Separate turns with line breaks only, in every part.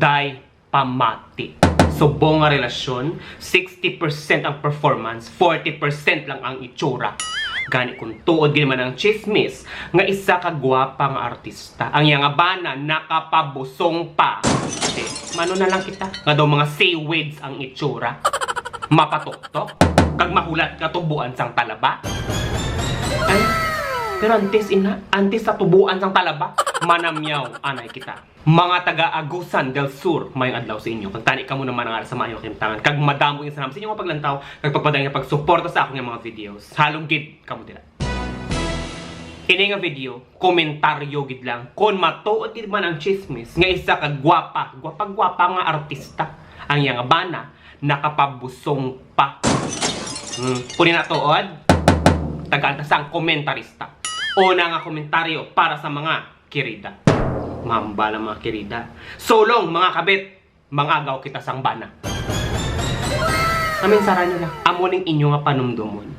day pamati. Subong nga relasyon, 60% ang performance, 40% lang ang itsura. Gani kung tuod gid man ang chismis nga isa ka gwapang artista. Ang yang bana nakapabusong pa. Mano na lang kita nga daw mga say words ang itsura. Mapatok-tok kag mahulat ka tubuan sang talaba. Ay, pero antes sa tubuan sang talaba, manamyaw anay kita. Mga taga-Agusan del Sur, mayong adlaw sa inyo. Kag tani ka mo naman ang sa mayo kintangan. Kag madamo yung sanam sa inyo nga paglantaw, kag pagpaday nga pagsuporta sa akong mga videos. Halong gid kamo dira. Kini nga video, komentaryo gid lang. Kon matuod gid man ang chismis nga isa ka gwapa nga artista. Ang yang bana nakapabusong pa. Kunin na tuod, tagaan ta sang komentarista. Una nga komentaryo para sa mga kirida. Mambala mga kirida. Solong mga kabit, mangagaw kita sang bana. Amin sara nyo lang. Amo ning inyo nga panumdumon.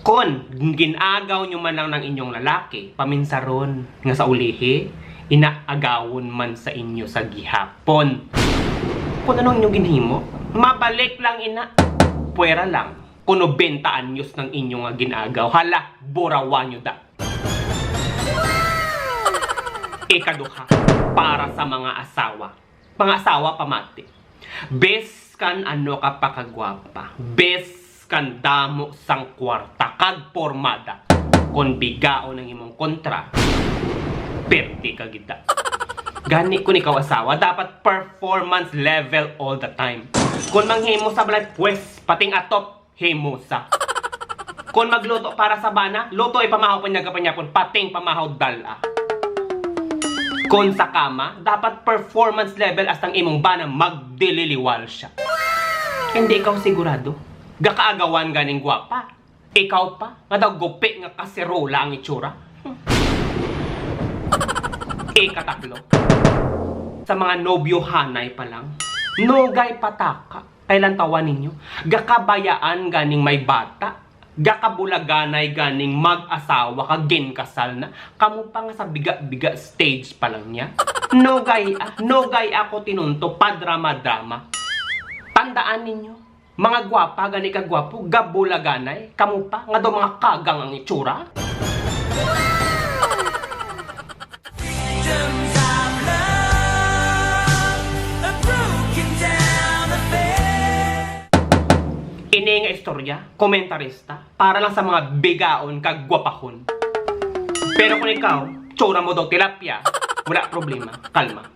Kon ginagaw nyo man lang ng inyong lalaki, paminsaron nga sa ulihi, inaagawon man sa inyo sa gihapon. Kung anong inyong ginhimo, mabalik lang ina. Puwera lang. Kuno 20 anyos ng inyong nga ginagaw. Hala, burawan nyo da. Ikaduha, para sa mga asawa. Mga asawa pamati. Bes kan ano ka pa kagwapa. Bes kan damo sang kwarta kag pormada. Kon bigao ng imong kontra, perti ka gida. Gani kun ikaw asawa, dapat performance level all the time. Kun manghimo sa balay, pwes pating atop himo sa. Kun magluto para sa bana, luto ay pamahaw panyagapanyapon, pating pamahaw dala. Kung sa kama, dapat performance level as ang imong bana magdililiwal siya. Hindi ikaw sigurado. Gakaagawan ganing gwapa. Ikaw pa, nga daw gupi nga kaserola ang itsura. Ikatatlo. Sa mga nobyohanay pa lang, nogay pataka. Kailan tawa ninyo? Gakabayaan ganing may bata. Gakabulaganay ganing mag-asawa ka ginkasal na. Kamu pa nga sa biga-biga stage pa lang niya. Nogay ako tinunto padrama-drama. Tandaan ninyo, mga gwapa gani ka gwapo, gabulaganay, kamu pa nga do mga kagang ang itsura. Ini nga istorya, komentarista, para lang sa mga bigaon kag gwapahon. Pero kung ikaw, tsura mo daw tilapia, wala problema, kalma.